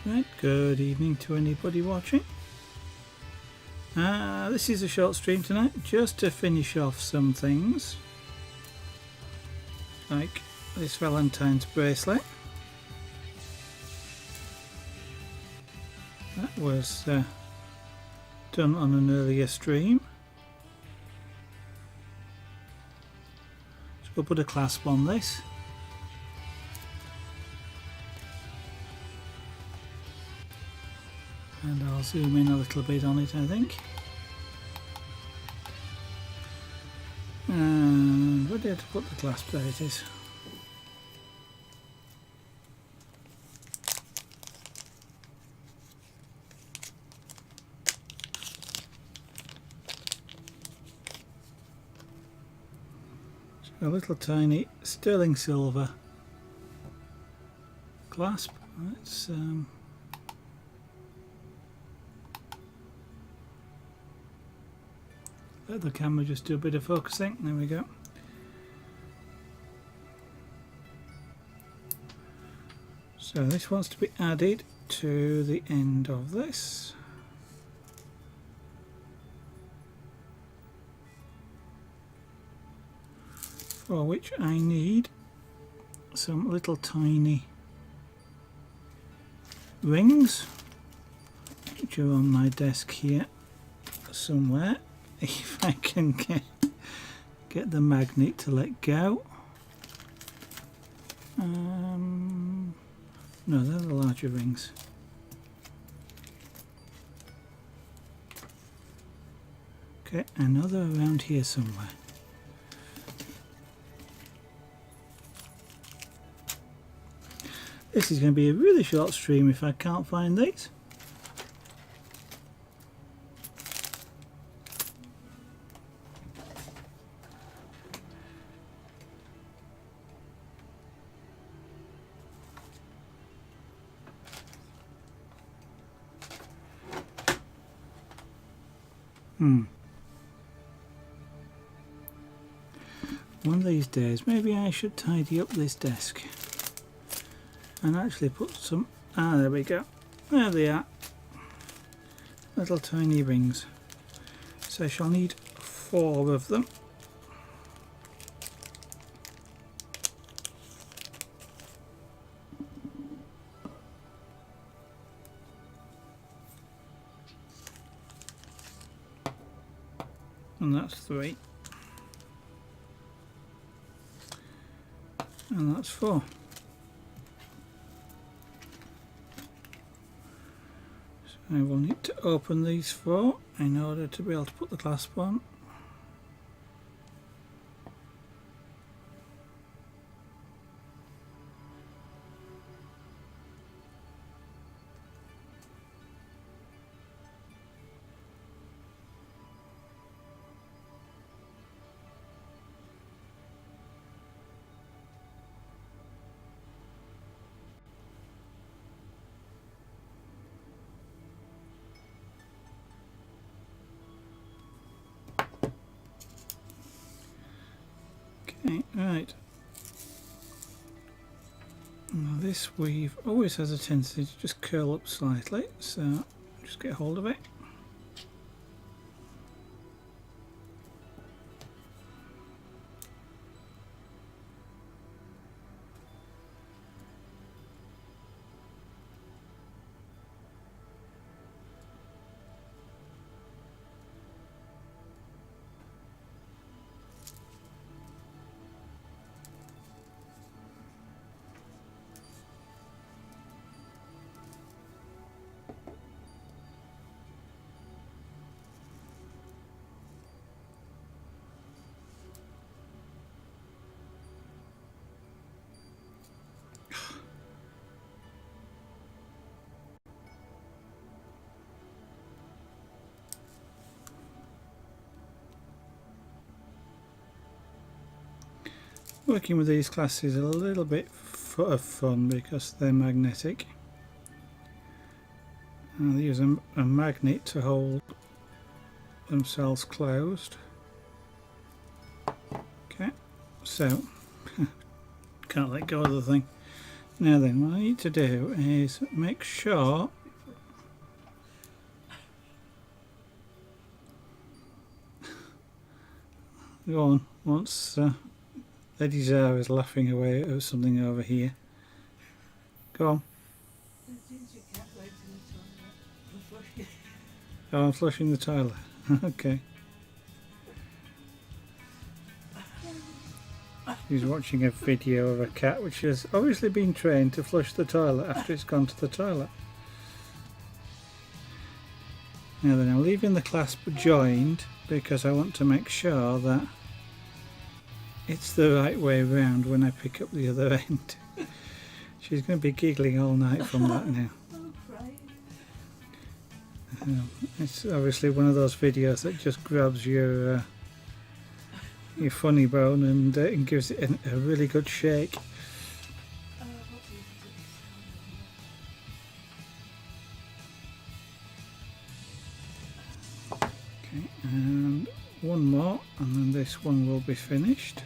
Right, good evening to anybody watching. This is a short stream tonight, just to finish off some things, like this Valentine's bracelet. That was done on an earlier stream. So we'll put a clasp on this. And I'll zoom in a little bit on it, I think. And where did I put the clasp? There it is. So a little tiny sterling silver clasp. Let's let the camera just do a bit of focusing. There we go. So this wants to be added to the end of this. For which I need some little tiny rings, which are on my desk here somewhere. If I can get the magnet to let go. No, they're the larger rings. Okay, another around here somewhere. This is going to be a really short stream if I can't find these. One of these days maybe I should tidy up this desk and actually put some, there we go, there they are, little tiny rings. So I shall need 4 of them. And that's 3. And that's 4. So I will need to open these 4 in order to be able to put the clasp on. Okay, right. Now this weave always has a tendency to just curl up slightly, so just get hold of it. Working with these classes is a little bit of fun because they're magnetic. And they use a magnet to hold themselves closed. Okay, so can't let go of the thing. Now then, what I need to do is make sure go on, once Lady Zara is laughing away at something over here. Go on. Oh, I'm flushing the toilet. Okay. He's watching a video of a cat which has obviously been trained to flush the toilet after it's gone to the toilet. Now then, I'm leaving the clasp joined because I want to make sure that it's the right way round when I pick up the other end. She's going to be giggling all night from that now. It's obviously one of those videos that just grabs your funny bone and gives it a really good shake. Okay, and one more, and then this one will be finished.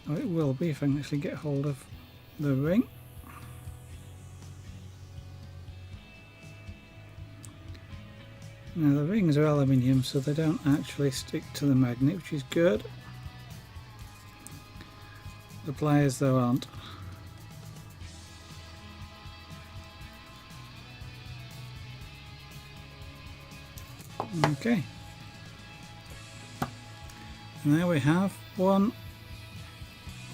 Oh, it will be if I can actually get hold of the ring. Now the rings are aluminium, so they don't actually stick to the magnet, which is good. The pliers though aren't. Okay. And there we have one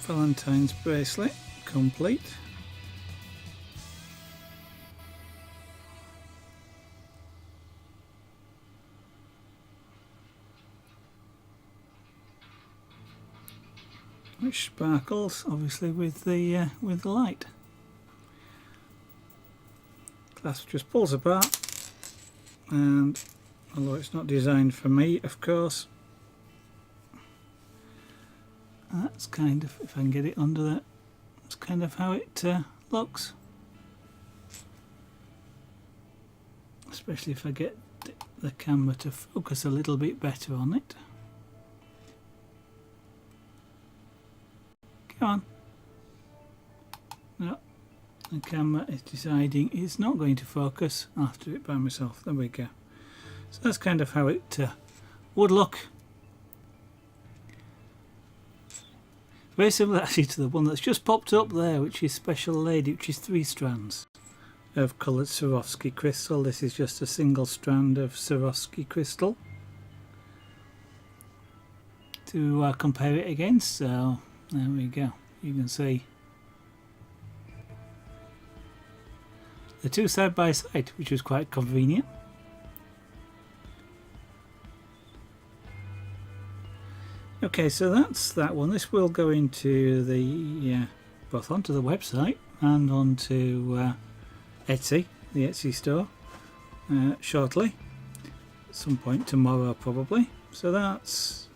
Valentine's bracelet complete. Which sparkles obviously with the light. Clasp just pulls apart, and although it's not designed for me, of course, that's kind of, if I can get it under that, that's kind of how it looks. Especially if I get the camera to focus a little bit better on it. Come on. No, the camera is deciding it's not going to focus. I'll have to do it by myself. There we go. So that's kind of how it would look. Very similar actually to the one that's just popped up there, which is Special Lady, which is 3 strands of coloured Swarovski crystal. This is just a single strand of Swarovski crystal to compare it against. So there we go. You can see the two side by side, which was quite convenient. Okay, so that's that one. This will go into the both onto the website and onto Etsy, the Etsy store, shortly, at some point tomorrow probably. So that's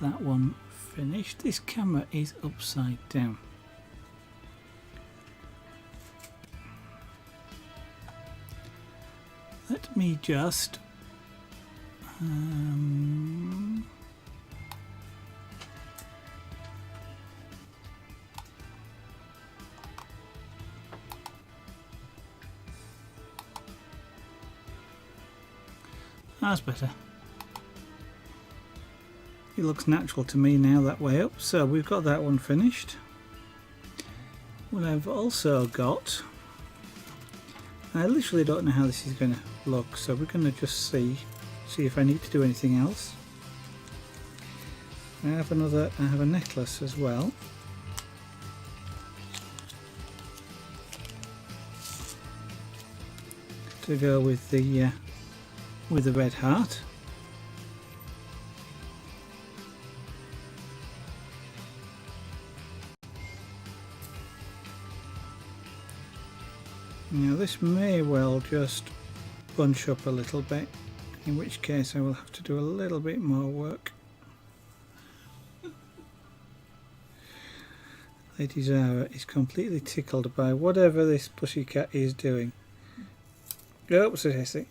that one finished. This camera is upside down. Let me just that's better. It looks natural to me now that way up. So we've got that one finished. What I've also got, I literally don't know how this is going to look, so we're going to just see if I need to do anything else. I have a necklace as well. To go with the red heart. Now this may well just bunch up a little bit, in which case I will have to do a little bit more work. Lady Zara is completely tickled by whatever this pussycat is doing. Oh, what's it?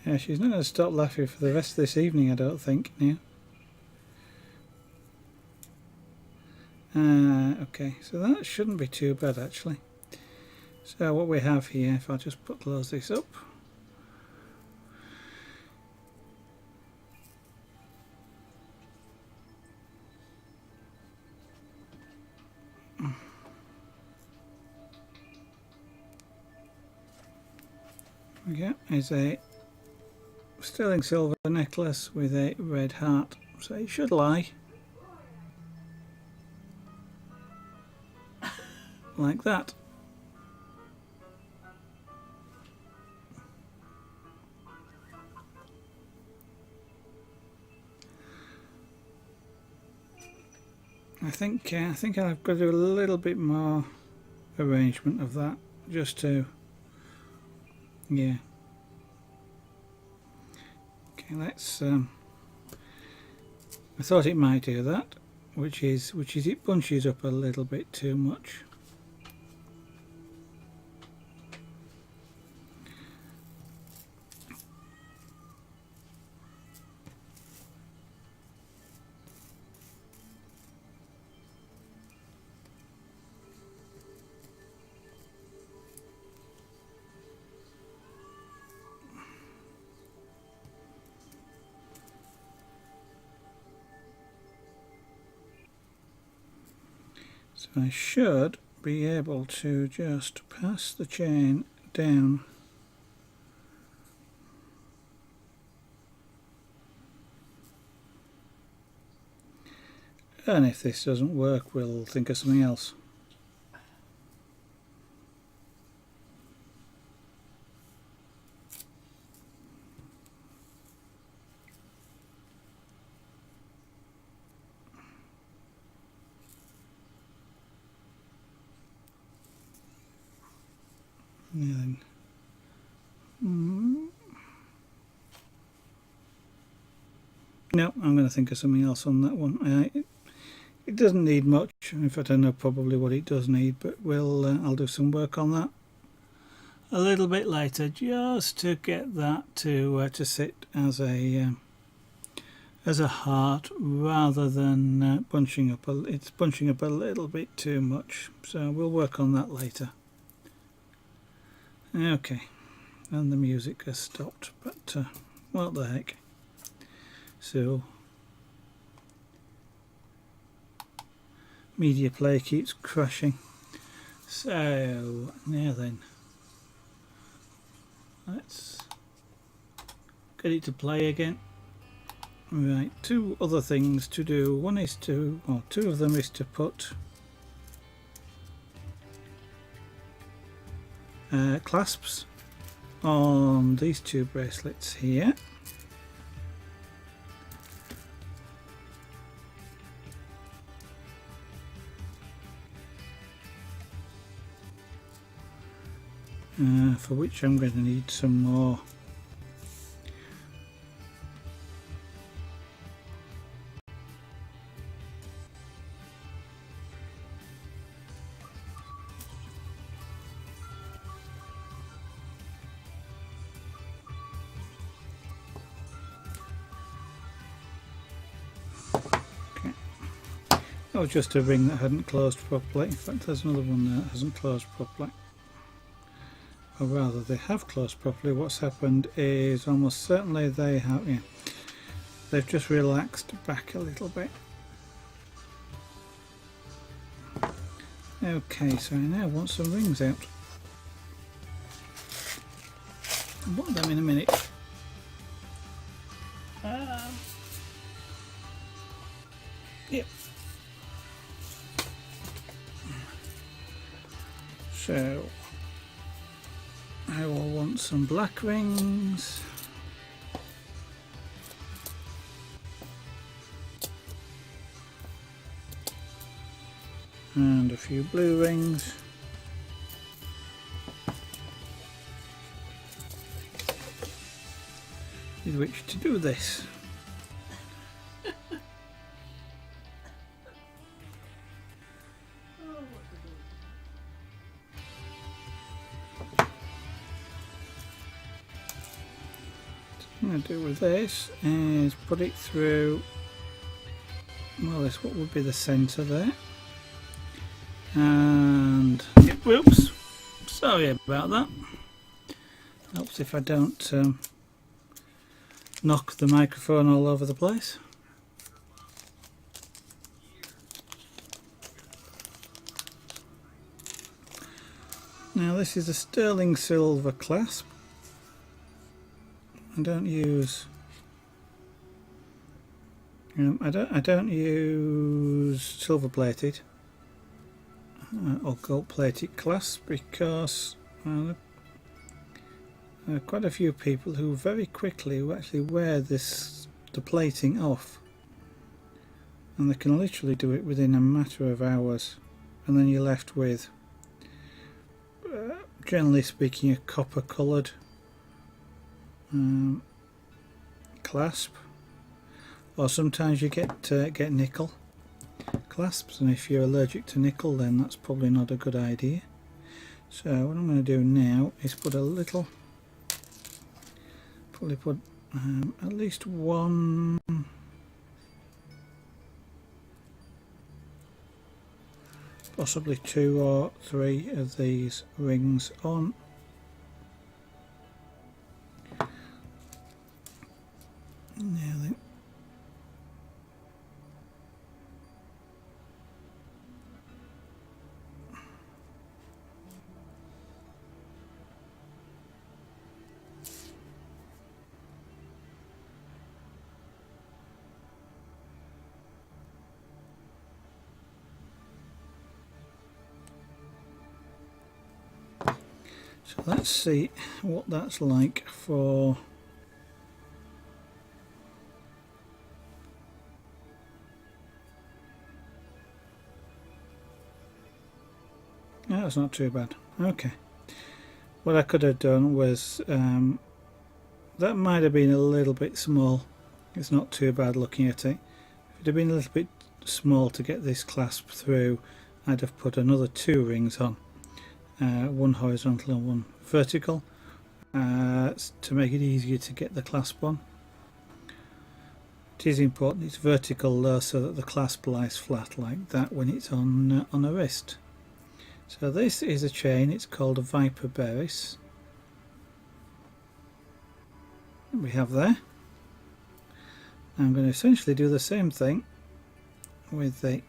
Yeah, she's not going to stop laughing for the rest of this evening, I don't think, now. Okay, so that shouldn't be too bad, actually. So what we have here, if I just close this up. Yeah, is a sterling silver necklace with a red heart, so it should lie like that. I think I've got to do a little bit more arrangement of that, just to, yeah. Okay, let's. I thought it might do that, which is it bunches up a little bit too much. So I should be able to just pass the chain down. And if this doesn't work, we'll think of something else. Now then. No, I'm going to think of something else on that one. It doesn't need much. In fact, I know probably what it does need, but I'll do some work on that a little bit later, just to get that to sit as a heart, rather than bunching up. It's bunching up a little bit too much, so we'll work on that later. Okay, and the music has stopped, but what the heck. So media player keeps crashing. So now then, let's get it to play again. Right, two other things to do. One is to, well, two of them is to put clasps on these two bracelets here. For which I'm going to need some more that was just a ring that hadn't closed properly. In fact, there's another one there that hasn't closed properly. Or rather, they have closed properly. What's happened is almost certainly they have, yeah, they've just relaxed back a little bit. Okay, so I now want some rings out. I'll want them in a minute. Yep. So I will want some black rings. And a few blue rings. With which to do this. going to do with this is put it through, well, this what would be the centre there, and whoops, sorry about that. Helps if I don't knock the microphone all over the place. Now this is a sterling silver clasp. I don't use I don't use silver plated or gold plated clasps because there are quite a few people who very quickly actually wear the plating off, and they can literally do it within a matter of hours, and then you're left with generally speaking a copper coloured clasp, or sometimes you get nickel clasps, and if you're allergic to nickel then that's probably not a good idea. So what I'm going to do now is put a little, probably put at least one, possibly 2 or 3 of these rings on. Now then, so let's see what that's like for no, that's not too bad. Okay, what I could have done was that might have been a little bit small. It's not too bad looking at it. If it had been a little bit small to get this clasp through, I'd have put another 2 rings on, one horizontal and one vertical, to make it easier to get the clasp on. It is important it's vertical though, so that the clasp lies flat like that when it's on a wrist. So this is a chain, it's called a Viper Berus. We have there. I'm going to essentially do the same thing with the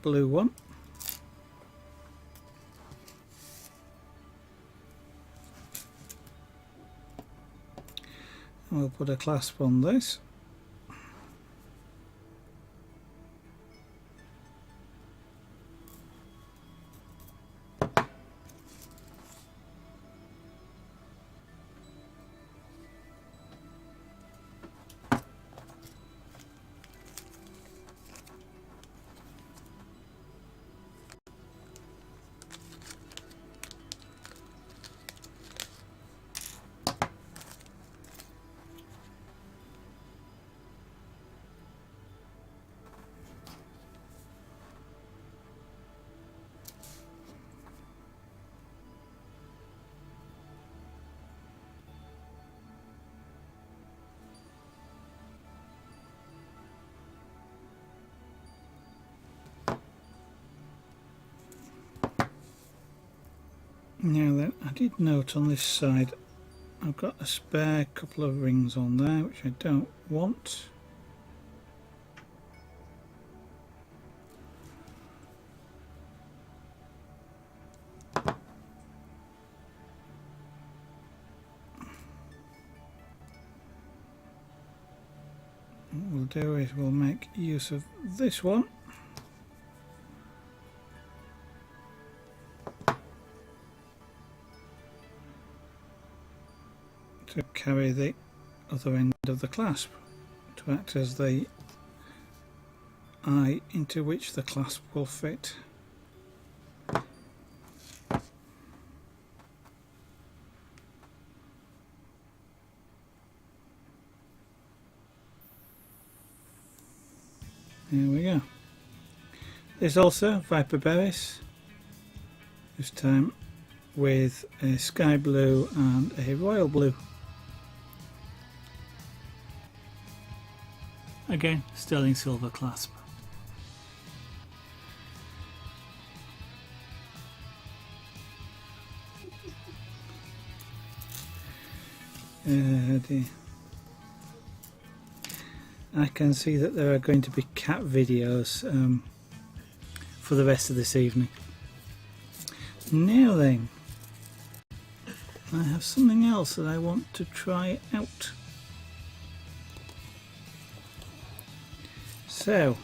blue one. And we'll put a clasp on this. Now then, I did note on this side I've got a spare couple of rings on there which I don't want. What we'll do is we'll make use of this one. To carry the other end of the clasp, to act as the eye into which the clasp will fit. What There we go. There's also Viper Berus, this time with a sky blue and a royal blue. Again, sterling silver clasp. Dear. I can see that there are going to be cat videos for the rest of this evening. Now then, I have something else that I want to try out. So,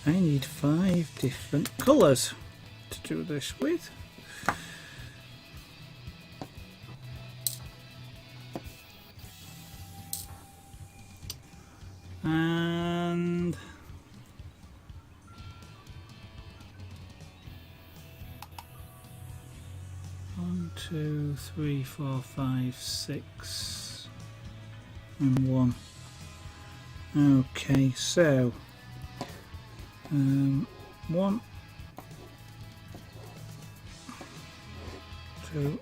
I need 5 different colours to do this with. And 1, 2, 3, 4, 5, 6 and 1. Okay, so 1, 2,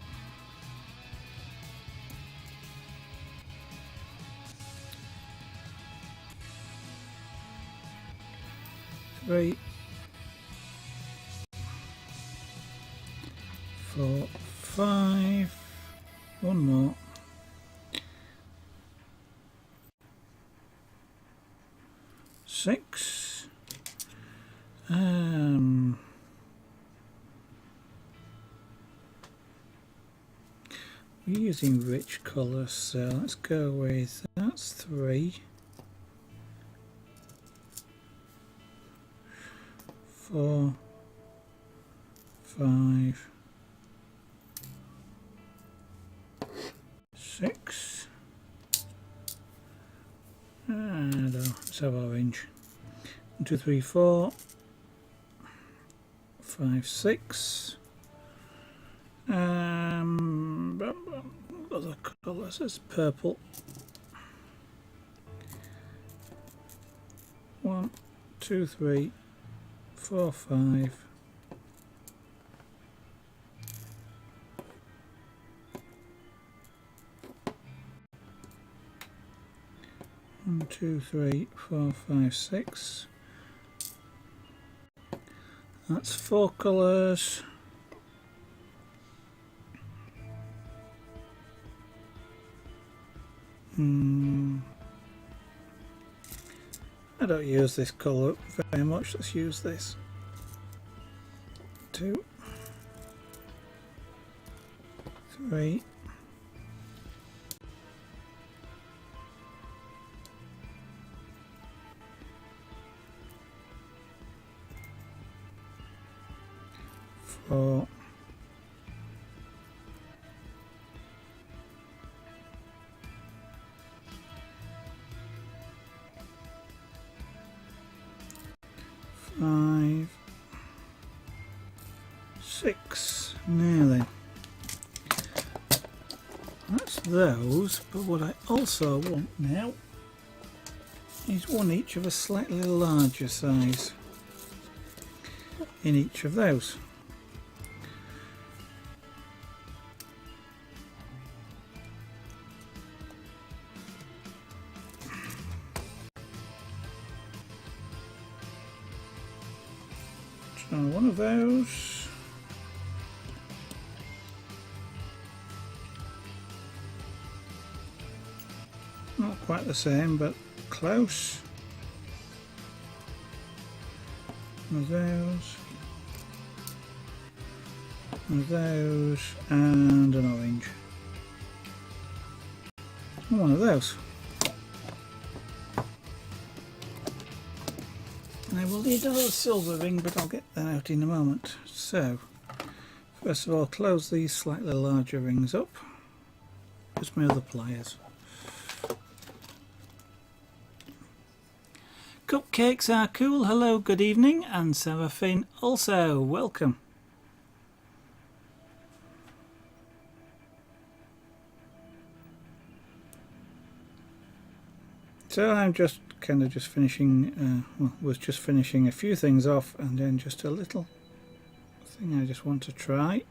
3, 4, 5, one more, 6, we're using rich colours, so let's go with, that's 3, 4, 5, 6, and let's have orange. 1, 2, 3, 4, 5, 6. Other colours is purple. 1, 2, 3, 4, 5. 1, 2, 3, 4, 5, 6. That's 4 colours. I don't use this colour very much, let's use this. 2, 3, 4, 5, 6. Now then, that's those, but what I also want now is one each of a slightly larger size in each of those. So one of those, not quite the same but close. One of those, one of those, and an orange, and one of those. I will need another silver ring, but I'll get that out in a moment. So, first of all, close these slightly larger rings up. Just my other pliers. Cupcakes are cool. Hello, good evening, and Seraphine also welcome. So I'm just kind of just finishing, was just finishing a few things off, and then just a little thing I just want to try.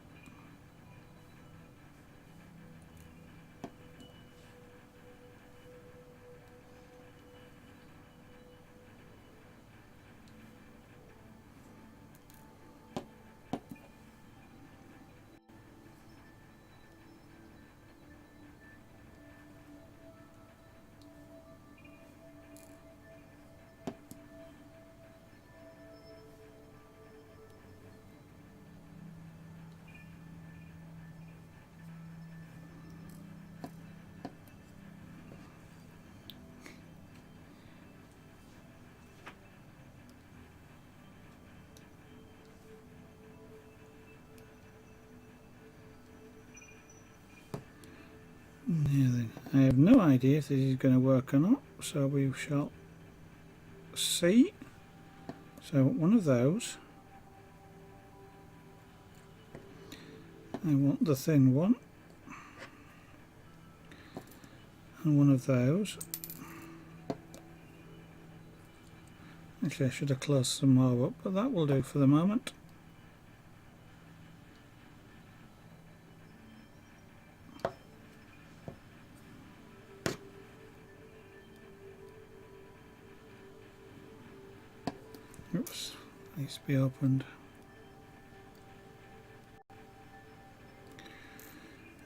I have no idea if this is going to work or not, so we shall see. So one of those. I want the thin one. And one of those. Actually I should have closed some more up, but that will do for the moment. Oops, needs to be opened.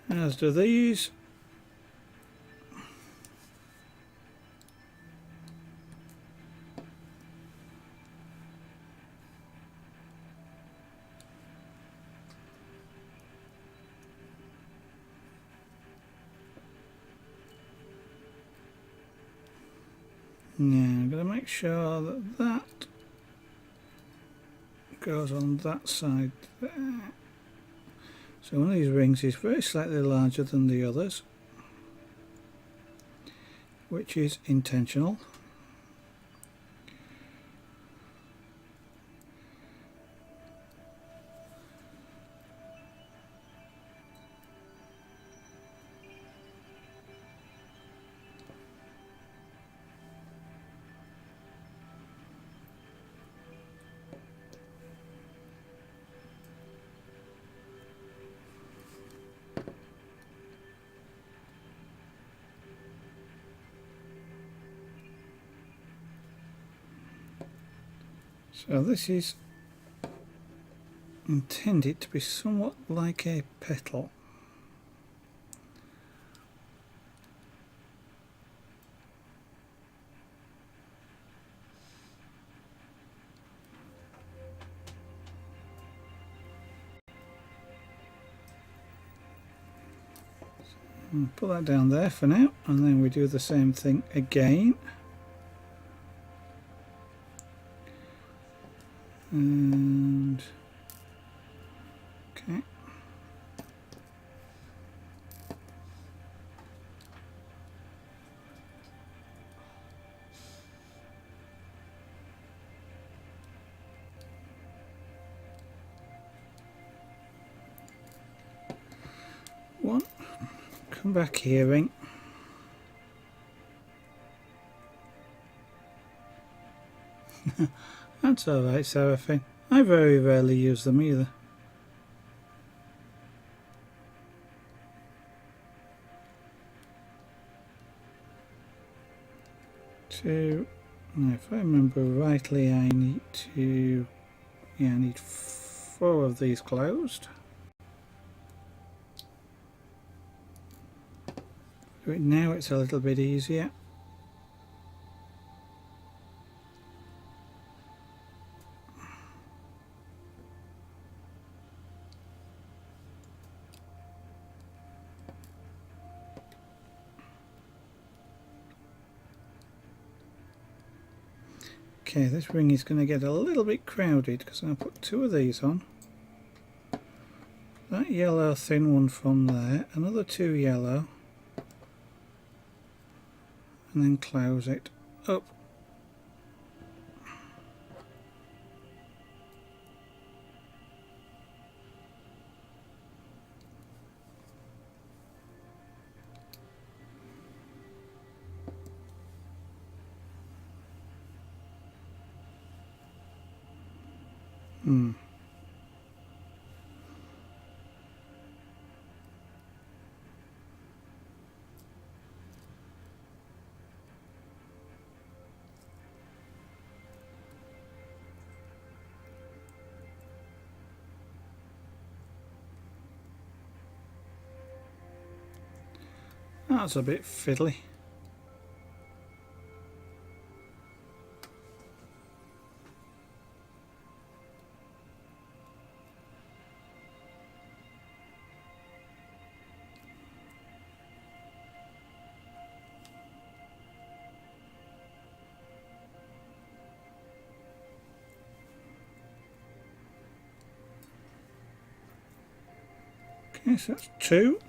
As do these. Now I'm going to make sure that that goes on that side there. So one of these rings is very slightly larger than the others, which is intentional. So this is intended to be somewhat like a petal. I'll put that down there for now, and then we do the same thing again. And okay. One, come back here, ring. That's alright, Seraphine. I very rarely use them either. Two. Now, if I remember rightly, I need to. Yeah, I need 4 of these closed. Right now, it's a little bit easier. Okay, this ring is going to get a little bit crowded because I'm going to put 2 of these on. That yellow thin one from there, another 2 yellow, and then close it up. That's a bit fiddly. Okay, so that's 2.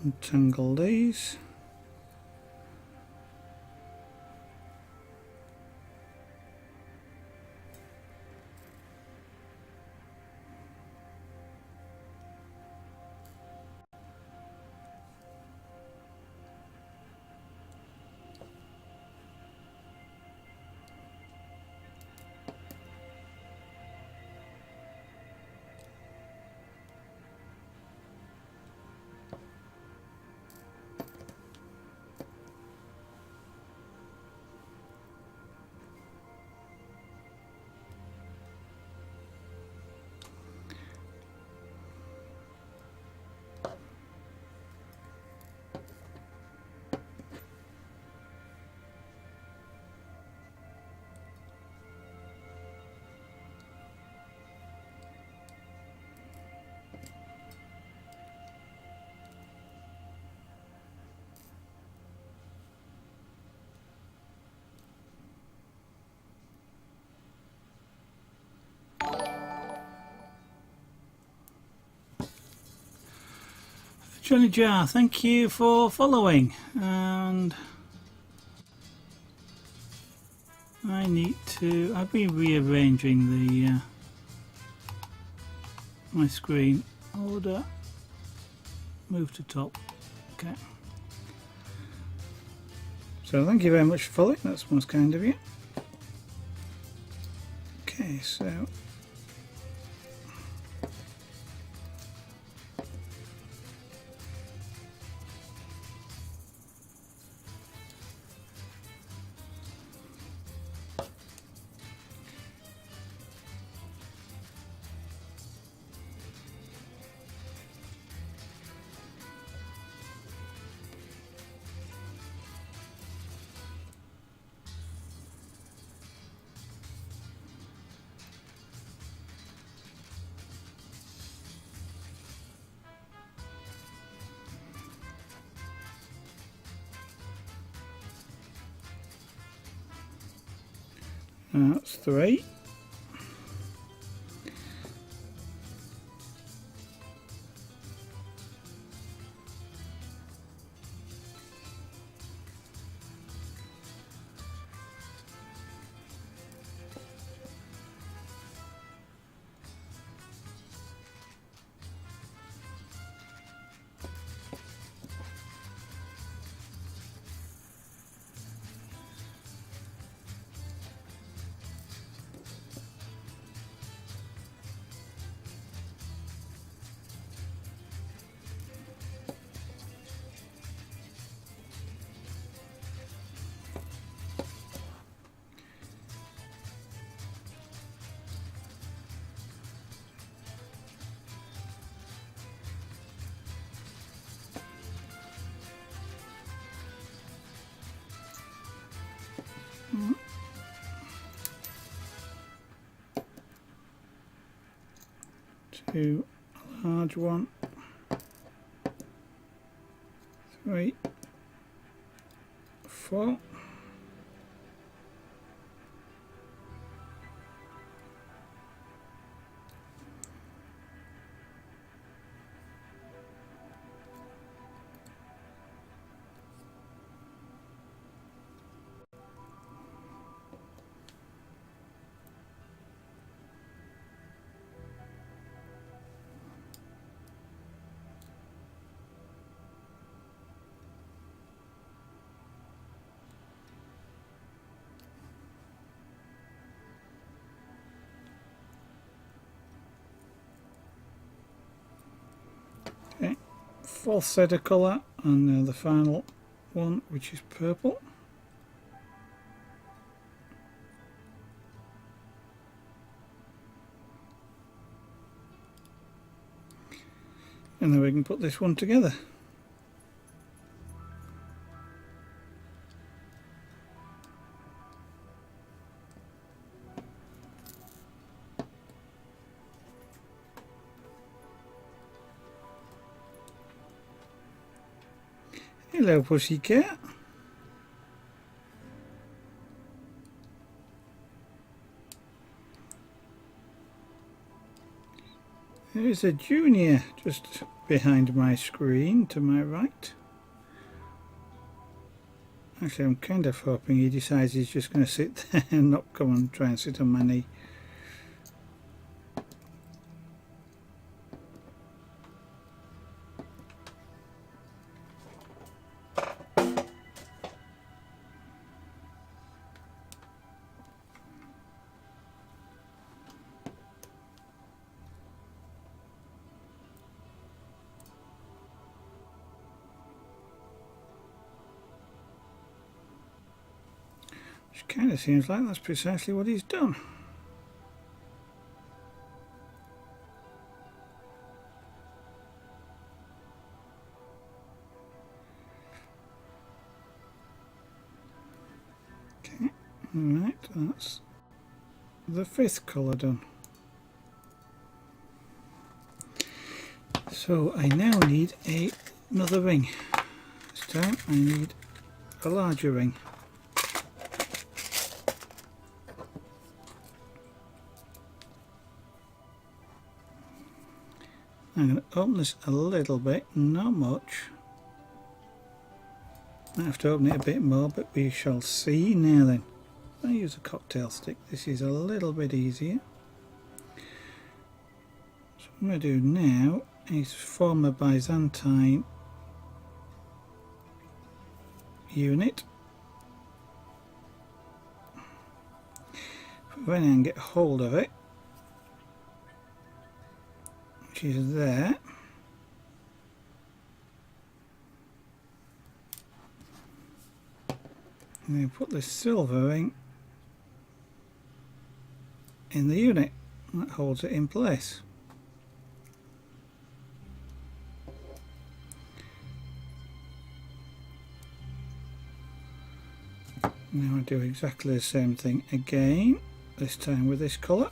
Untangle these. Johnny Jar, thank you for following, and I've been rearranging the my screen. Order, move to top. Okay. So thank you very much for following, that's most kind of you. Okay, so that's 3. Two, a large one, 3, 4. Okay, 4th set of colour, and now the final one, which is purple. And then we can put this one together. Hello, pussycat. There is a junior just behind my screen to my right. Actually, I'm kind of hoping he decides he's just going to sit there and not come and try and sit on my knee. Which kind of seems like that's precisely what he's done. Okay, right, that's the 5th colour done. So I now need another ring. This time I need a larger ring. I'm going to open this a little bit, not much. I have to open it a bit more, but we shall see. Now then, I use a cocktail stick. This is a little bit easier. So what I'm going to do now is form a Byzantine unit. When I can get hold of it, which is there. And then put this silver ring in the unit. That holds it in place. Now I do exactly the same thing again, this time with this colour.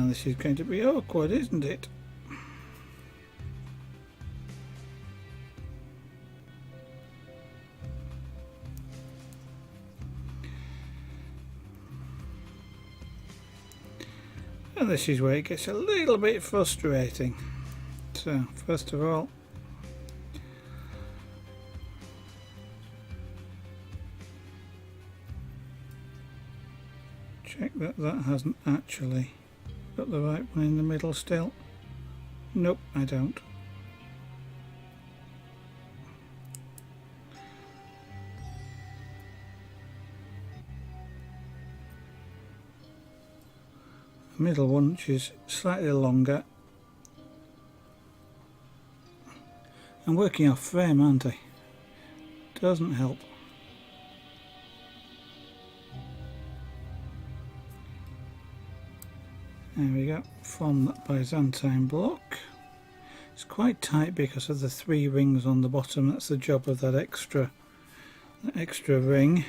This is going to be awkward, isn't it? And this is where it gets a little bit frustrating. So, first of all, check that that hasn't actually got the right one in the middle still. Nope, I don't. The middle one, which is slightly longer. I'm working off frame, aren't I? Doesn't help. There we go, form that Byzantine block. It's quite tight because of the 3 rings on the bottom. That's the job of that extra ring.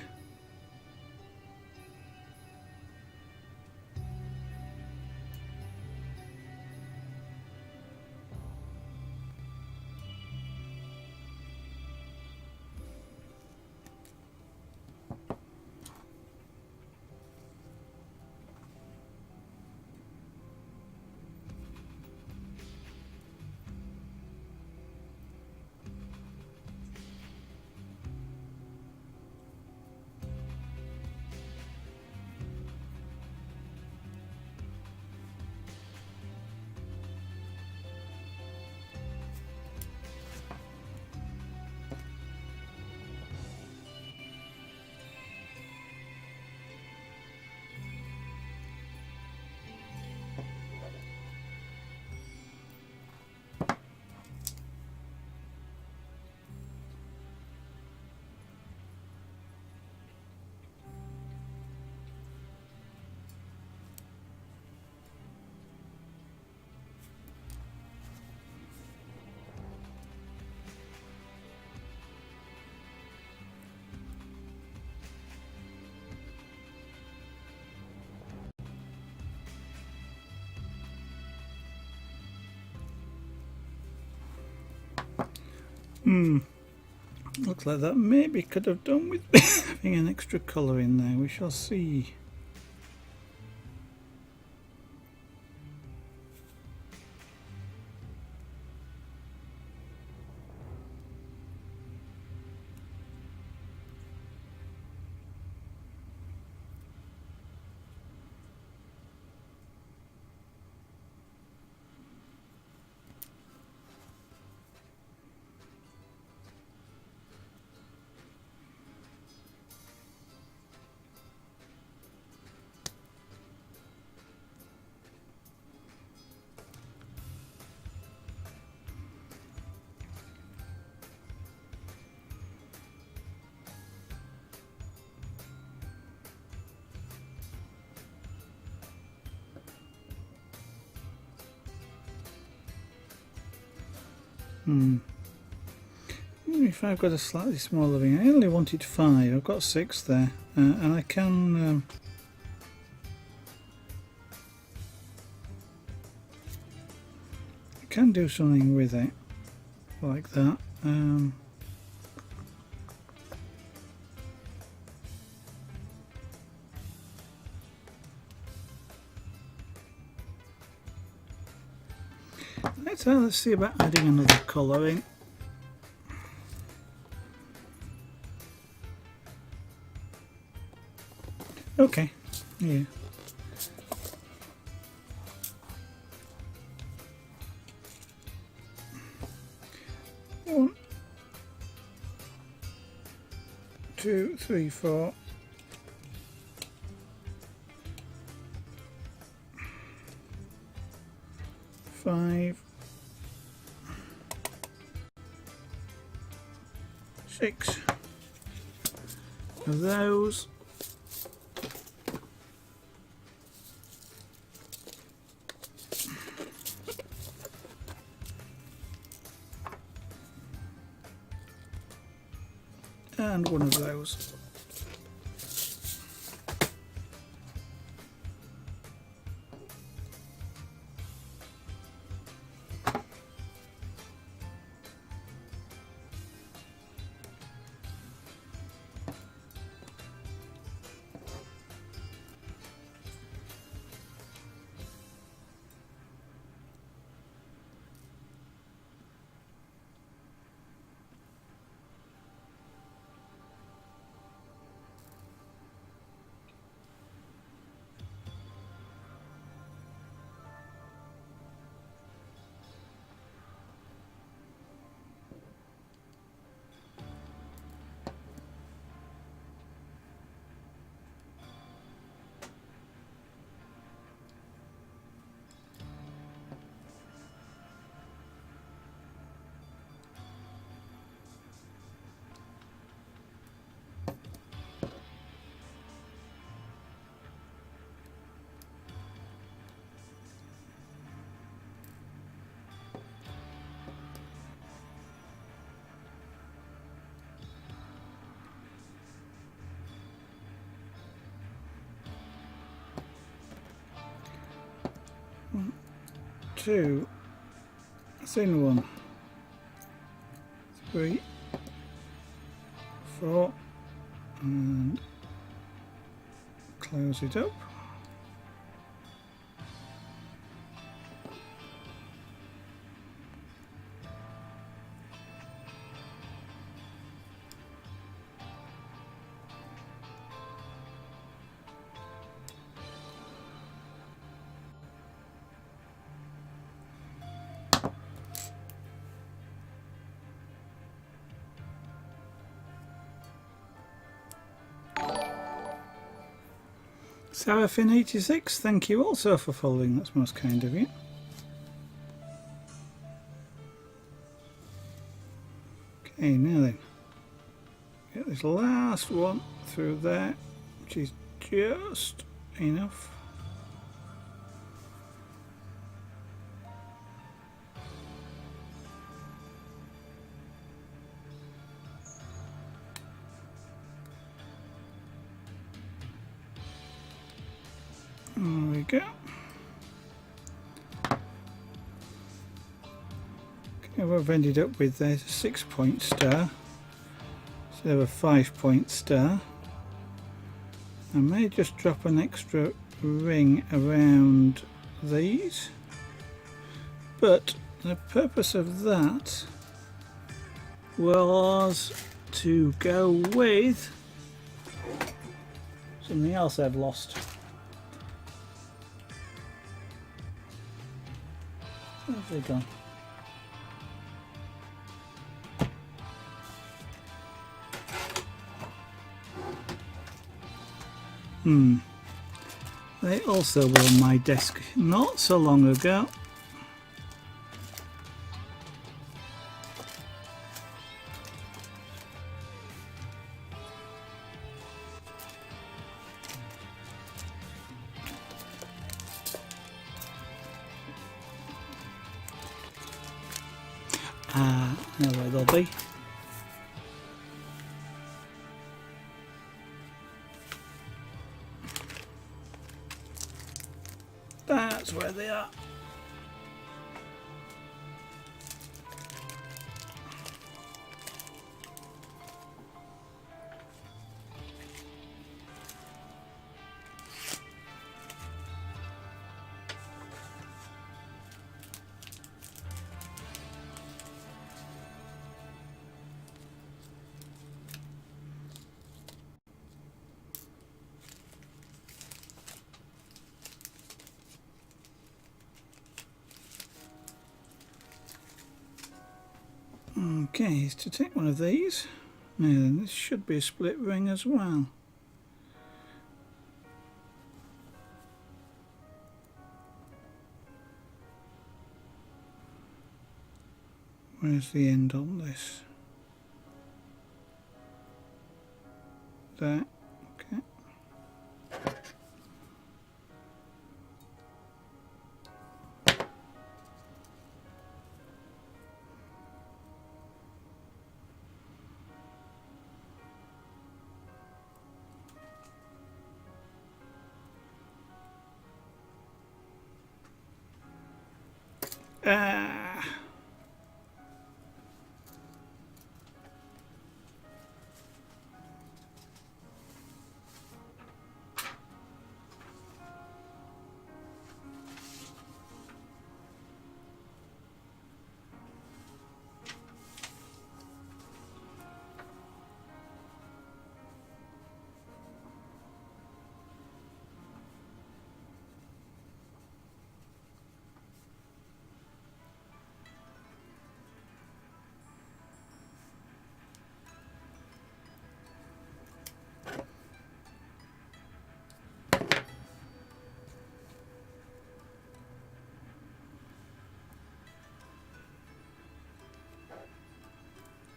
Looks like that maybe could have done with having an extra colour in there. We shall see. If I've got a slightly smaller ring, I only wanted 5, I've got 6 there, and I can do something with it like that. Let's see about adding another colour in. Okay, yeah. One, 2, 3, 4. 5, 6 of those. And one of those. One, 2, thin one, 3, 4, and close it up. Sarafin86, thank you also for following, that's most kind of you. Okay, now then, get this last one through there, which is just enough. There we go. what I've ended up with there's a 6-point star instead of a 5-point star. I may just drop an extra ring around these, but the purpose of that was to go with something else I've lost. Where's they gone? They also were on my desk not so long ago. Now where they'll be. That's where they are. Okay, is to take one of these. Now then, this should be a split ring as well. Where's the end on this? There. Okay.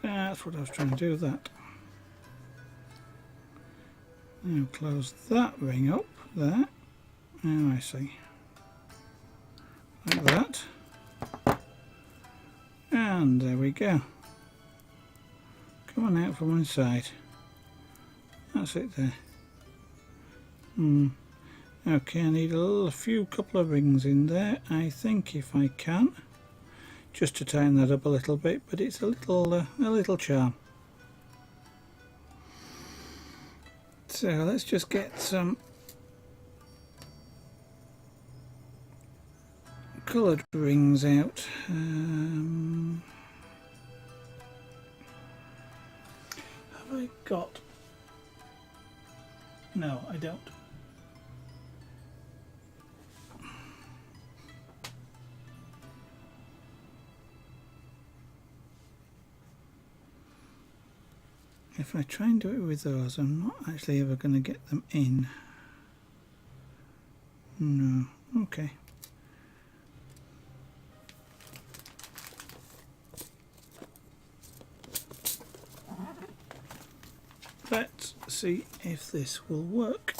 That's what I was trying to do with that. Now close that ring up there. Now I see. Like that. And there we go. Come on out from one side. That's it there. Okay, I need a few couple of rings in there, I think, if I can. Just to tighten that up a little bit, but it's a little charm. So let's just get some coloured rings out. Have I got? No, I don't. If I try and do it with those, I'm not actually ever going to get them in. No. Okay. Let's see if this will work.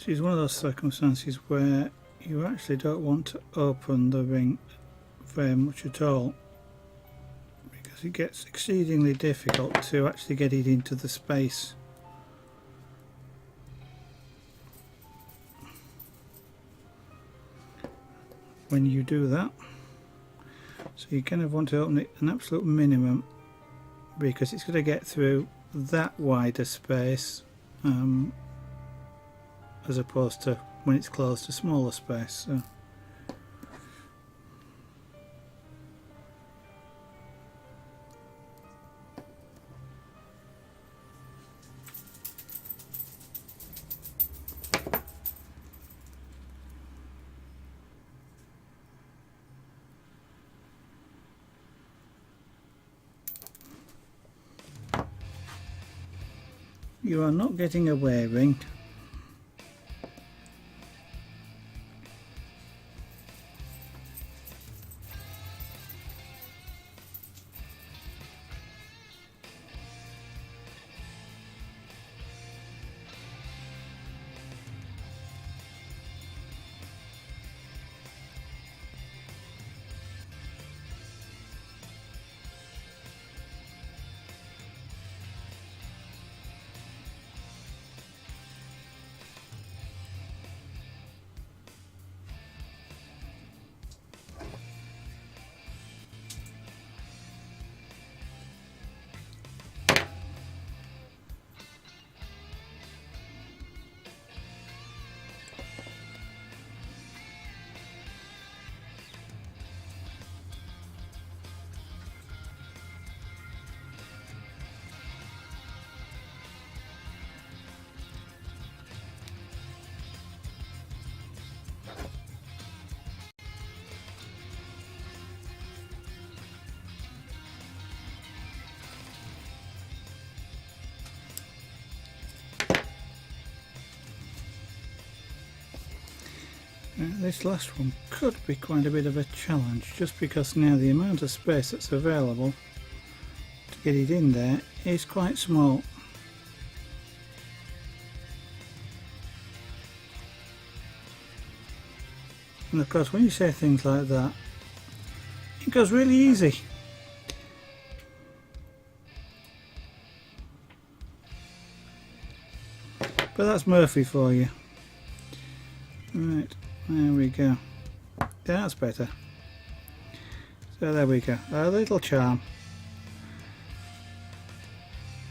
This is one of those circumstances where you actually don't want to open the ring very much at all, because it gets exceedingly difficult to actually get it into the space. When you do that, so you kind of want to open it an absolute minimum, because it's going to get through that wider space as opposed to when it's closed to smaller space. So you are not getting a wear ring. This last one could be quite a bit of a challenge, just because now the amount of space that's available to get it in there is quite small. And of course, when you say things like that, it goes really easy. But that's Murphy for you. Right, there we go. That's better. So there we go. A little charm.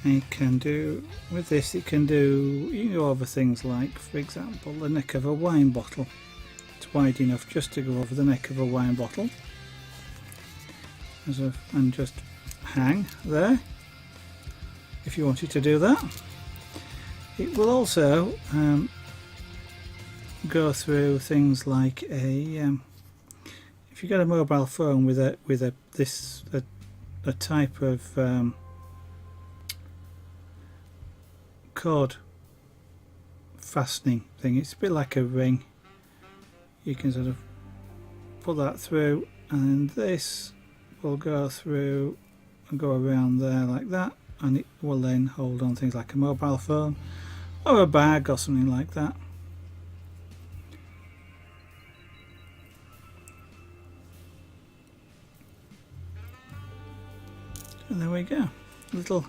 It can do, with this it can do, you can go over things like, for example, the neck of a wine bottle. It's wide enough just to go over the neck of a wine bottle. And just hang there, if you wanted to do that. It will also go through things like a if you got a mobile phone with a type of cord fastening thing. It's a bit like a ring. You can sort of put that through, and this will go through and go around there like that, and it will then hold on things like a mobile phone or a bag or something like that. And there we go, a little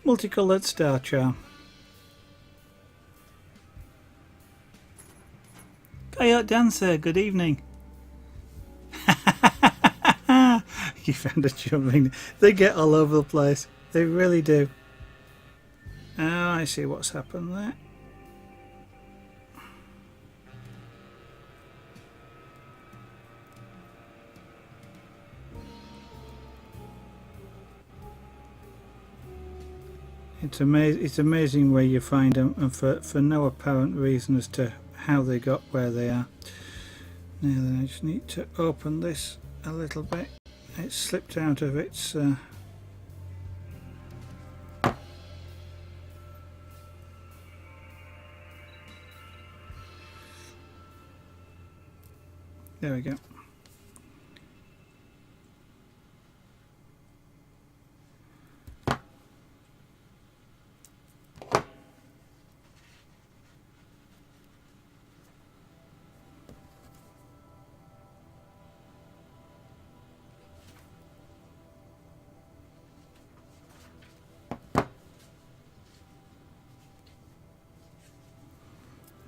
multicoloured star charm. Coyote Dancer, good evening. You found a jumping. They get all over the place. They really do. Oh, I see what's happened there. It's amazing where you find them, and for no apparent reason as to how they got where they are. Now then, I just need to open this a little bit. It's slipped out of its there we go.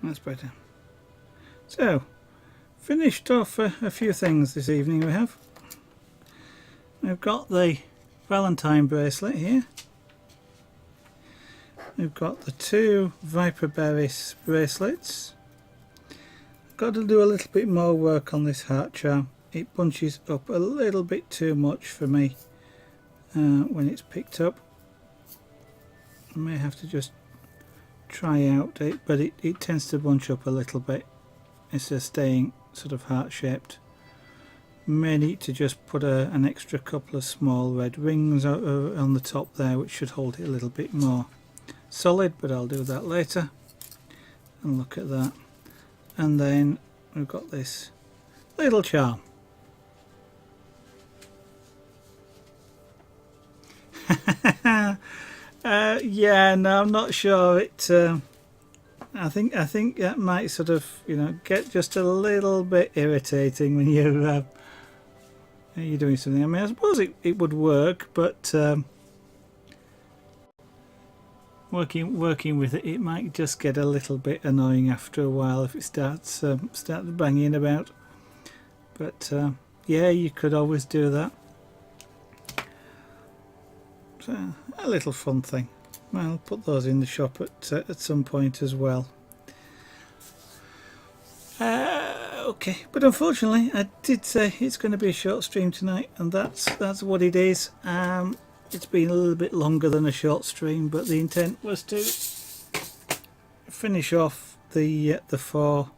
That's better. So, finished off a few things this evening we have. We've got the Valentine bracelet here. We've got the two Viper Berus bracelets. Got to do a little bit more work on this heart charm. It bunches up a little bit too much for me when it's picked up. I may have to just try out it, but it tends to bunch up a little bit instead of staying sort of heart shaped. May need to just put an extra couple of small red rings on the top there, which should hold it a little bit more solid, but I'll do that later. And look at that. And then we've got this little charm. Yeah, no, I'm not sure. I think that might sort of, you know, get just a little bit irritating when you're doing something. I mean, I suppose it would work, but working with it might just get a little bit annoying after a while if it starts banging about. But yeah, you could always do that. So, a little fun thing. I'll put those in the shop at some point as well. Okay, but unfortunately I did say it's going to be a short stream tonight, and that's what it is. It's been a little bit longer than a short stream, but the intent was to finish off the four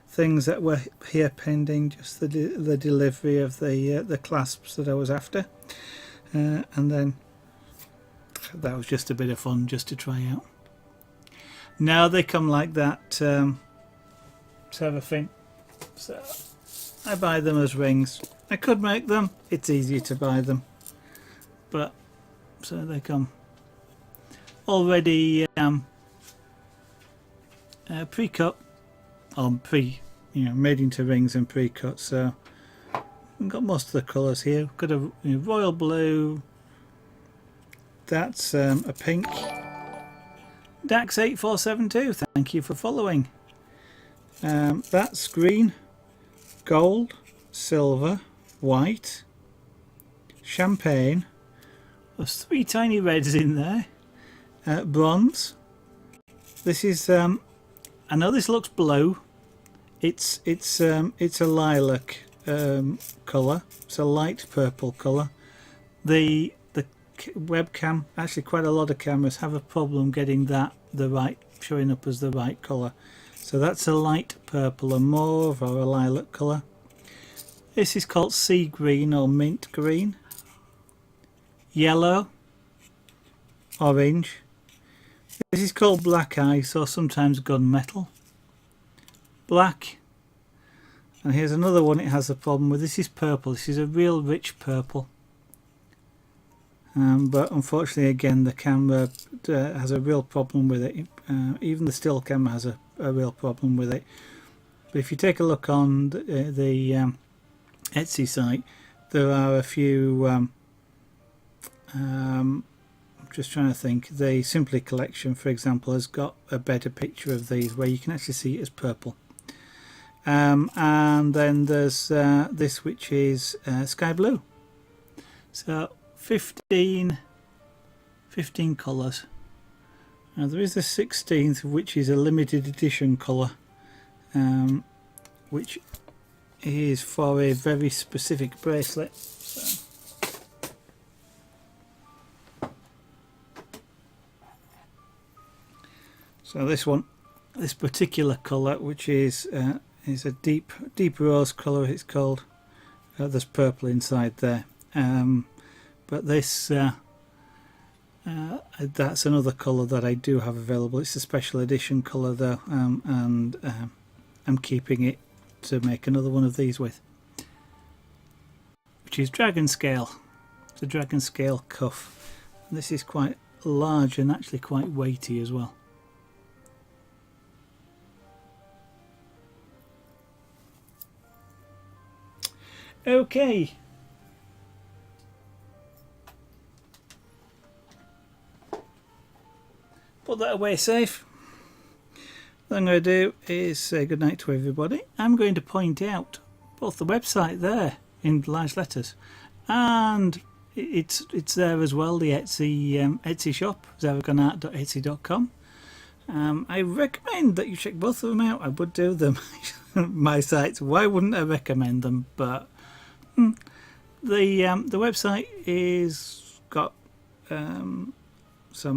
things that were here pending, just the delivery of the clasps that I was after, and then that was just a bit of fun just to try out. Now they come like that, Seraphim, so I buy them as rings. I could make them, it's easier to buy them, but so they come already pre-cut, or made into rings and pre-cut. So we've got most of the colours here. We've got a royal blue. That's a pink. Dax8472, thank you for following. That's green, gold, silver, white, champagne. There's three tiny reds in there. Bronze. This is I know this looks blue. It's a lilac colour. It's a light purple colour. The webcam, actually quite a lot of cameras have a problem getting showing up as the right colour. So that's a light purple, a mauve or a lilac colour. This is called sea green or mint green. Yellow, orange. This is called black ice or sometimes gunmetal. Black. And here's another one it has a problem with. This is purple. This is a real rich purple. But unfortunately, again, the camera has a real problem with it. Even the still camera has a real problem with it. But if you take a look on the Etsy site, there are a few. I'm just trying to think. The Simply collection, for example, has got a better picture of these where you can actually see it as purple. And then there's this, which is sky blue. So 15 colours. Now there is the 16th, which is a limited edition colour, which is for a very specific bracelet. So this particular colour, which is a deep rose colour, it's called. There's purple inside there. But this that's another colour that I do have available. It's a special edition colour though, and I'm keeping it to make another one of these with, which is dragon scale. It's a dragon scale cuff. And this is quite large and actually quite weighty as well. Okay. Put that away safe. What I'm going to do is say goodnight to everybody. I'm going to point out both the website there in large letters, and it's there as well, the Etsy shop, zaragonart.etsy.com. I recommend that you check both of them out. I would do them. My sites, why wouldn't I recommend them? But the website is got some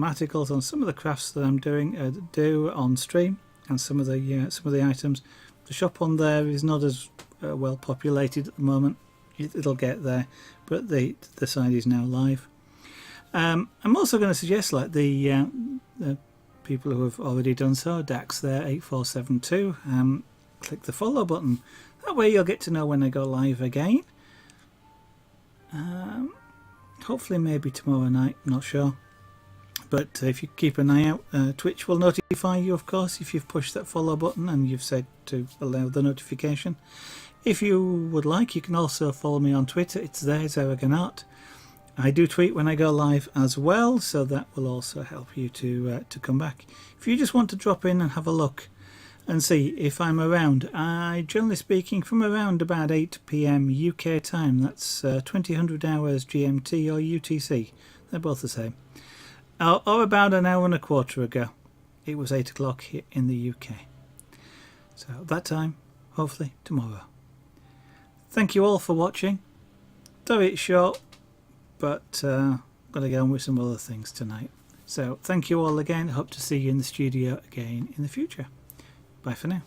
articles on some of the crafts that I'm do on stream, and some of the items. The shop on there is not as well populated at the moment. It'll get there, but the site is now live. I'm also going to suggest, like the people who have already done so, Dax there 8472, click the follow button. That way you'll get to know when I go live again. Hopefully maybe tomorrow night, not sure. But if you keep an eye out, Twitch will notify you, of course, if you've pushed that follow button and you've said to allow the notification. If you would like, you can also follow me on Twitter. It's there, Zaragonart. I do tweet when I go live as well, so that will also help you to come back. If you just want to drop in and have a look and see if I'm around, I generally speaking from around about 8 PM UK time. That's 2000 hours GMT or UTC. They're both the same. Or about an hour and a quarter ago. It was 8 o'clock here in the UK. So that time, hopefully tomorrow. Thank you all for watching. Though it's short, but I'm going to get on with some other things tonight. So thank you all again. Hope to see you in the studio again in the future. Bye for now.